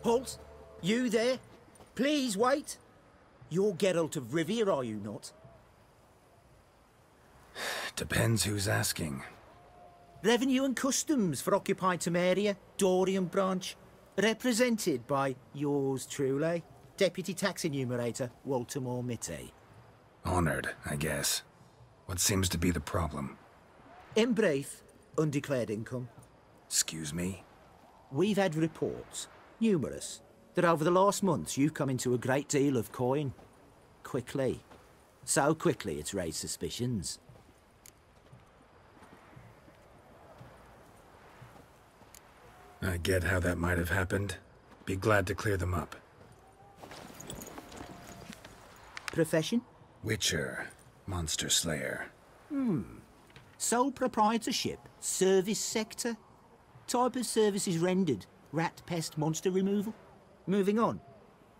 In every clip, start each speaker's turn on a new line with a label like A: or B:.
A: Halt! You there? Please wait. You're Geralt of Rivia, are you not?
B: Depends who's asking.
A: Revenue and Customs for occupied Temeria, Dorian branch. Represented by yours truly, Deputy Tax Enumerator Walter Mitte.
B: Honored, I guess. What seems to be the problem?
A: In brief, undeclared income.
B: Excuse me?
A: We've had reports, numerous, that over the last months you've come into a great deal of coin. Quickly. So quickly it's raised suspicions.
B: I get how that might have happened. Be glad to clear them up.
A: Profession?
B: Witcher. Monster Slayer.
A: Sole proprietorship? Service sector? Type of services rendered? Rat, pest, monster removal? Moving on.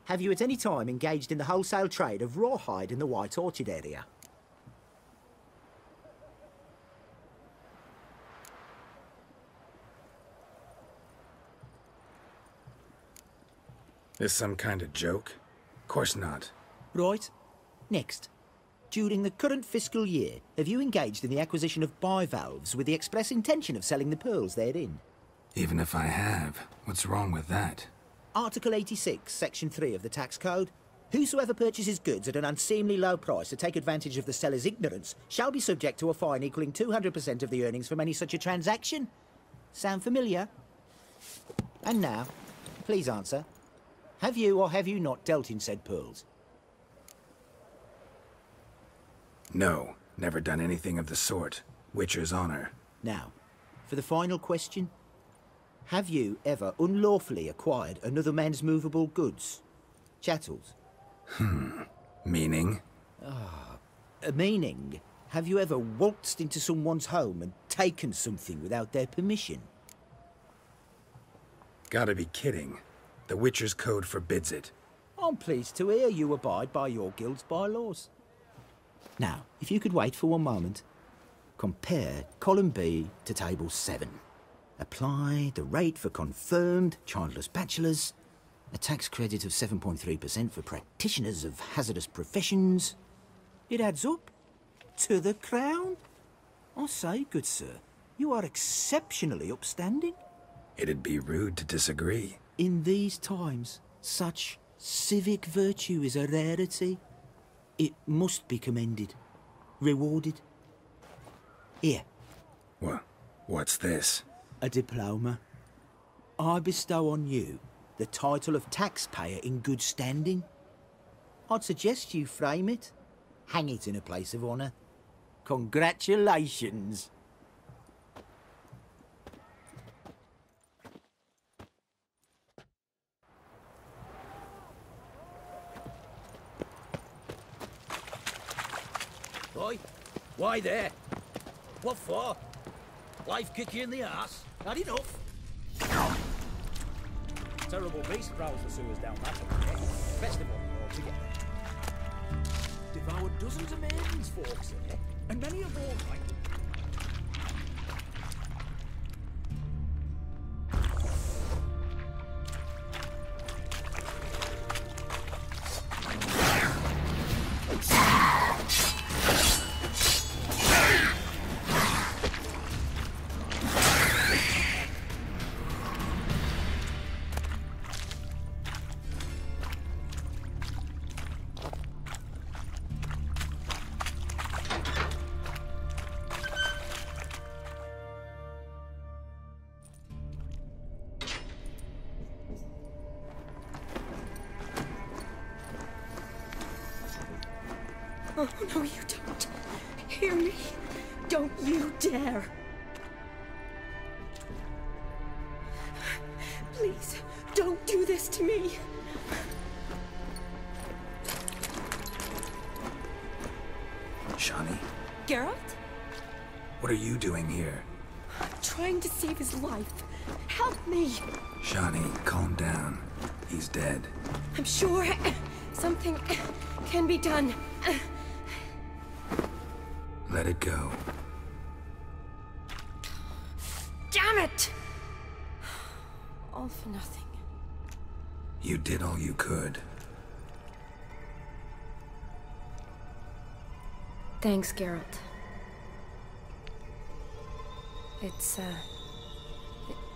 A: Have you at any time engaged in the wholesale trade of rawhide in the White Orchard area?
B: This some kind of joke? Course not.
A: Right. Next. During the current fiscal year, have you engaged in the acquisition of bivalves with the express intention of selling the pearls therein?
B: Even if I have, what's wrong with that?
A: Article 86, Section 3 of the Tax Code. Whosoever purchases goods at an unseemly low price to take advantage of the seller's ignorance shall be subject to a fine equaling 200% of the earnings from any such a transaction. Sound familiar? And now, please answer. Have you or have you not dealt in said pearls?
B: No, never done anything of the sort. Witcher's honor.
A: Now, for the final question. Have you ever unlawfully acquired another man's movable goods? Chattels?
B: Meaning?
A: Meaning, have you ever waltzed into someone's home and taken something without their permission?
B: Gotta be kidding. The Witcher's code forbids it.
A: I'm pleased to hear you abide by your guild's bylaws. Now, if you could wait for one moment, compare column B to table 7. Apply the rate for confirmed childless bachelors, a tax credit of 7.3% for practitioners of hazardous professions. It adds up to the crown. I say, good sir, you are exceptionally upstanding.
B: It'd be rude to disagree.
A: In these times, such civic virtue is a rarity. It must be commended, rewarded. Here.
B: What's this?
A: A diploma. I bestow on you the title of taxpayer in good standing. I'd suggest you frame it, hang it in a place of honour. Congratulations.
C: Boy, why there? What for? Life kick you in the arse? Not enough. Terrible beast prowls the sewers down that way. Best of all altogether. Devoured dozens of maidens, folks here, and many of all kind.
D: Oh, no, you don't. Hear me? Don't you dare. Please, don't do this to me.
B: Shani?
D: Geralt?
B: What are you doing here?
D: I'm trying to save his life. Help me.
B: Shani, calm down. He's dead.
D: I'm sure something can be done.
B: Let it go.
D: Damn it! All for nothing.
B: You did all you could.
E: Thanks, Geralt. It's,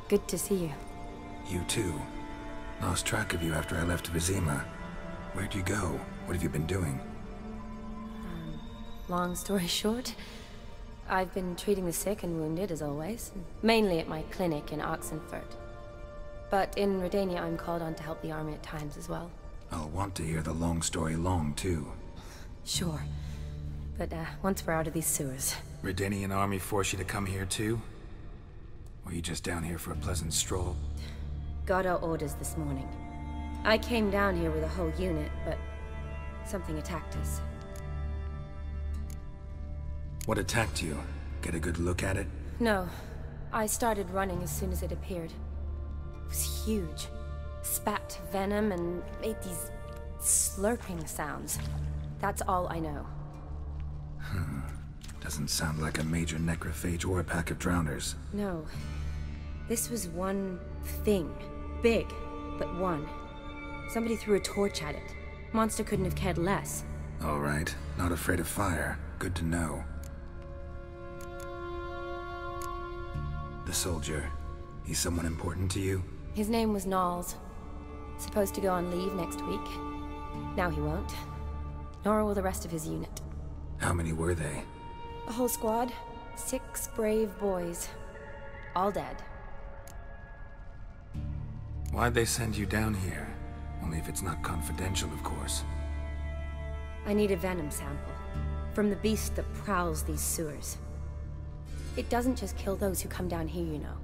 E: good to see you.
B: You too. Lost track of you after I left Vizima. Where'd you go? What have you been doing?
E: Long story short, I've been treating the sick and wounded, as always. Mainly at my clinic in Oxenfurt. But in Redania, I'm called on to help the army at times as well.
B: I'll want to hear the long story long, too.
E: Sure. But, once we're out of these sewers.
B: Redanian army force you to come here, too? Or are you just down here for a pleasant stroll?
E: Got our orders this morning. I came down here with a whole unit, but something attacked us.
B: What attacked you? Get a good look at it?
E: No. I started running as soon as it appeared. It was huge. Spat venom and made these slurping sounds. That's all I know.
B: Doesn't sound like a major necrophage or a pack of drowners.
E: No. This was one thing. Big, but one. Somebody threw a torch at it. Monster couldn't have cared less.
B: All right. Not afraid of fire. Good to know. The soldier. He's someone important to you?
E: His name was Nals. Supposed to go on leave next week. Now he won't. Nor will the rest of his unit.
B: How many were they?
E: A whole squad. 6 brave boys. All dead.
B: Why'd they send you down here? Only if it's not confidential, of course.
E: I need a venom sample. From the beast that prowls these sewers. It doesn't just kill those who come down here, you know.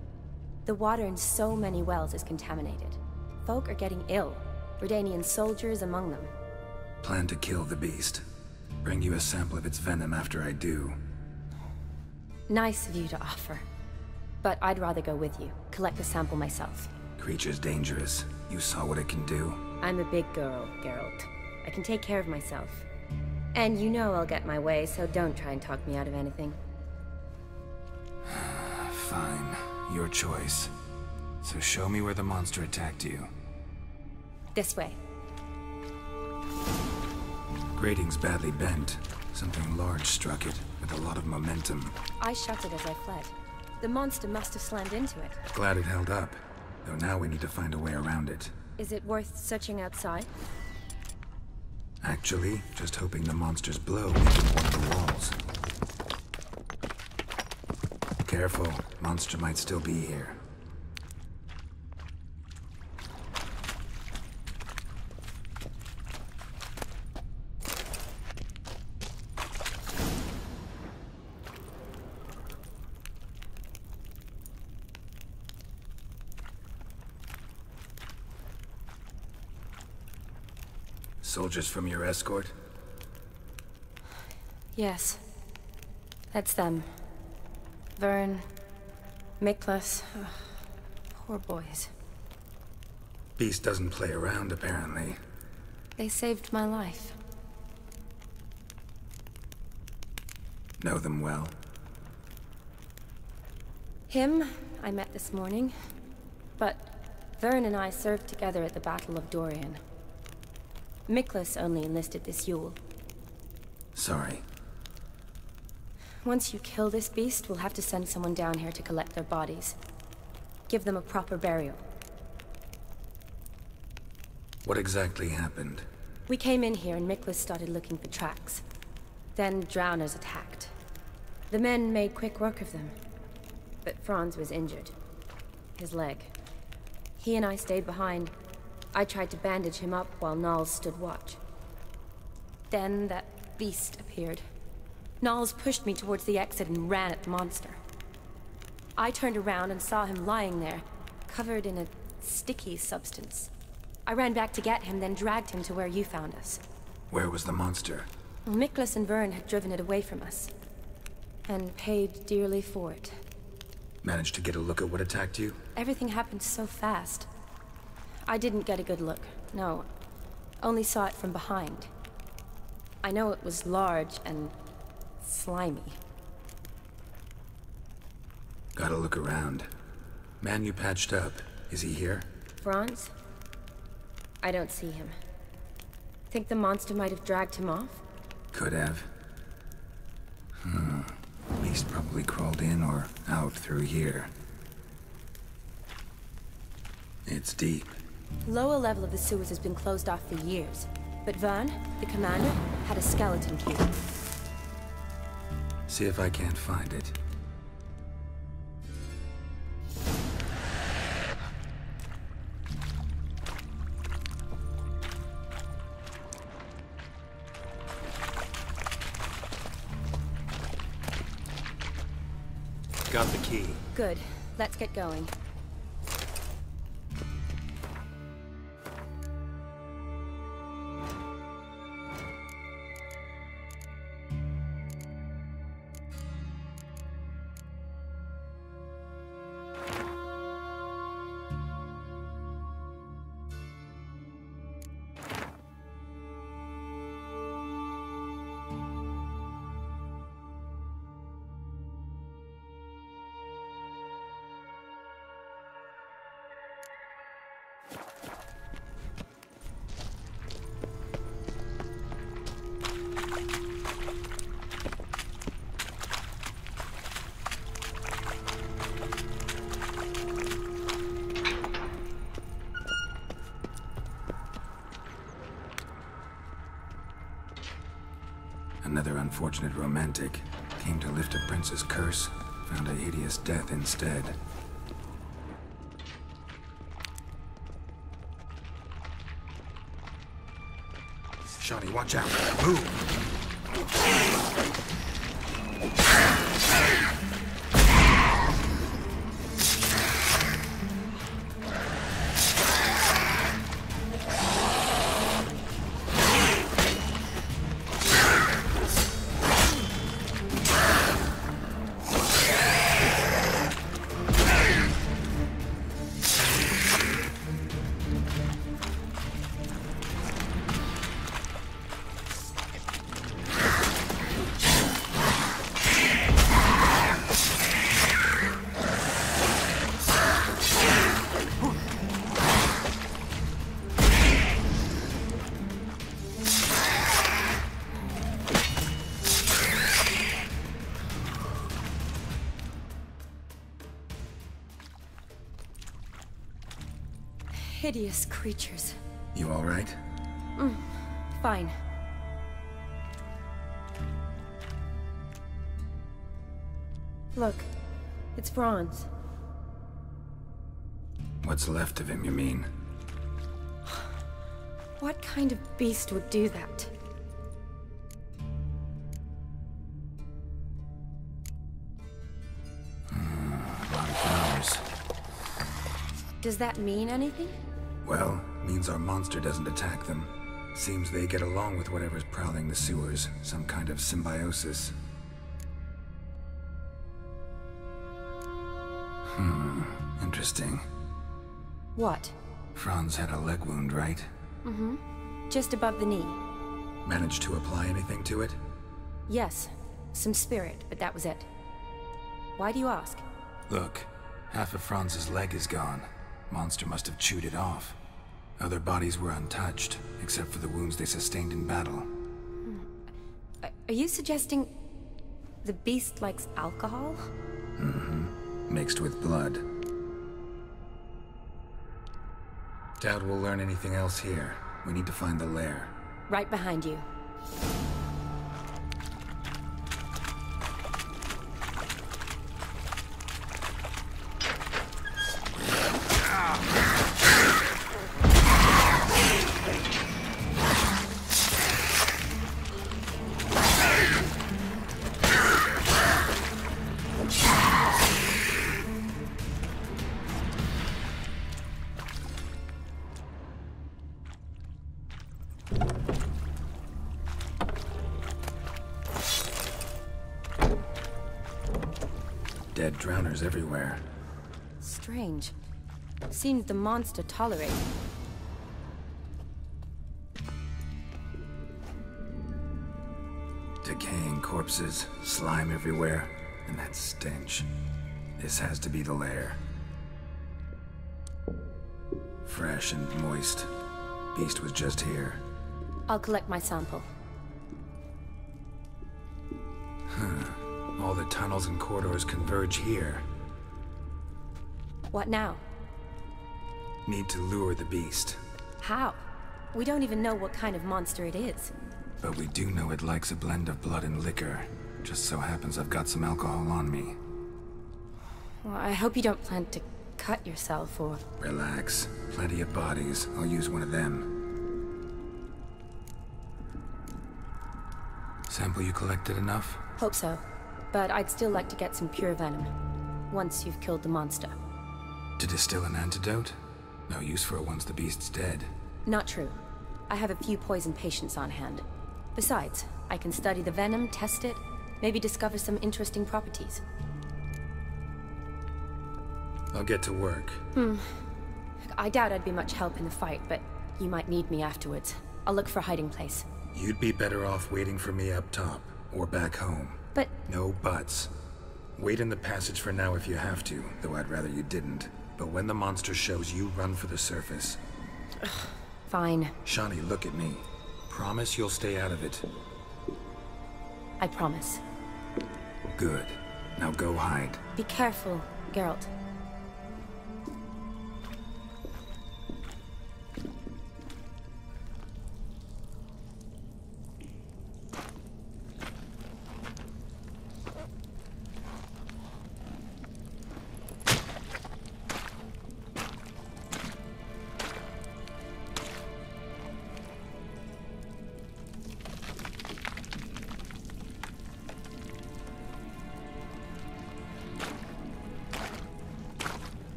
E: The water in so many wells is contaminated. Folk are getting ill. Redanian soldiers among them.
B: Plan to kill the beast. Bring you a sample of its venom after I do.
E: Nice of you to offer. But I'd rather go with you. Collect the sample myself.
B: Creature's dangerous. You saw what it can do.
E: I'm a big girl, Geralt. I can take care of myself. And you know I'll get my way, so don't try and talk me out of anything.
B: Fine. Your choice. So show me where the monster attacked you.
E: This way.
B: Grating's badly bent. Something large struck it, with a lot of momentum.
E: I shut it as I fled. The monster must have slammed into it.
B: Glad it held up. Though now we need to find a way around it.
E: Is it worth searching outside?
B: Actually, just hoping the monster's blow weakened one of the walls. Careful, monster might still be here. Soldiers from your escort?
E: Yes. That's them. Vern, Miklas. Poor boys.
B: Beast doesn't play around, apparently.
E: They saved my life.
B: Know them well?
E: Him, I met this morning. But Vern and I served together at the Battle of Dorian. Miklas only enlisted this Yule.
B: Sorry.
E: Once you kill this beast, we'll have to send someone down here to collect their bodies. Give them a proper burial.
B: What exactly happened?
E: We came in here and Miklas started looking for tracks. Then drowners attacked. The men made quick work of them. But Franz was injured. His leg. He and I stayed behind. I tried to bandage him up while Nals stood watch. Then that beast appeared. Nals pushed me towards the exit and ran at the monster. I turned around and saw him lying there, covered in a sticky substance. I ran back to get him, then dragged him to where you found us.
B: Where was the monster?
E: Well, Miklas and Vern had driven it away from us. And paid dearly for it.
B: Managed to get a look at what attacked you?
E: Everything happened so fast. I didn't get a good look, no. Only saw it from behind. I know it was large and slimy.
B: Gotta look around. Man you patched up, is he here?
E: Franz? I don't see him. Think the monster might have dragged him off?
B: Could have. Beast probably crawled in or out through here. It's deep.
E: Lower level of the sewers has been closed off for years. But Vern, the commander, had a skeleton key.
B: See if I can't find it. Got the key.
E: Good. Let's get going.
B: Another unfortunate romantic came to lift a prince's curse, found a hideous death instead. Shawty, watch out! Move!
E: Hideous creatures.
B: You all right?
E: Fine. Look, it's Franz.
B: What's left of him, you mean?
E: What kind of beast would do that?
B: A lot of flowers.
E: Does that mean anything?
B: Well, means our monster doesn't attack them. Seems they get along with whatever's prowling the sewers. Some kind of symbiosis. Interesting.
E: What?
B: Franz had a leg wound, right?
E: Just above the knee.
B: Managed to apply anything to it?
E: Yes, some spirit, but that was it. Why do you ask?
B: Look, half of Franz's leg is gone. Monster must have chewed it off. Other bodies were untouched, except for the wounds they sustained in battle.
E: Are you suggesting the beast likes alcohol?
B: Mixed with blood. Doubt we'll learn anything else here. We need to find the lair.
E: Right behind you.
B: Dead drowners everywhere.
E: Strange. Seems the monster tolerates.
B: Decaying corpses, slime everywhere, and that stench. This has to be the lair. Fresh and moist. beast was just here.
E: I'll collect my sample.
B: All the tunnels and corridors converge here.
E: What now?
B: Need to lure the beast.
E: How? We don't even know what kind of monster it is.
B: But we do know it likes a blend of blood and liquor. Just so happens I've got some alcohol on me.
E: Well, I hope you don't plan to cut yourself or...
B: Relax. Plenty of bodies. I'll use one of them. Sample you collected enough?
E: Hope so. But I'd still like to get some pure venom. Once you've killed the monster.
B: To distill an antidote? No use for it once the beast's dead.
E: Not true. I have a few poison patients on hand. Besides, I can study the venom, test it, maybe discover some interesting properties.
B: I'll get to work.
E: I doubt I'd be much help in the fight, but you might need me afterwards. I'll look for a hiding place.
B: You'd be better off waiting for me up top, or back home.
E: But...
B: No buts. Wait in the passage for now if you have to, though I'd rather you didn't. But when the monster shows, you run for the surface.
E: Fine.
B: Shani, look at me. Promise you'll stay out of it.
E: I promise.
B: Good. Now go hide.
E: Be careful, Geralt.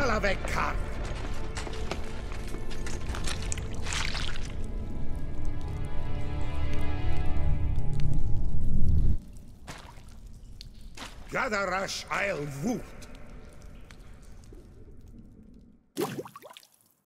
F: Galavekar. Gadarash I'll woo.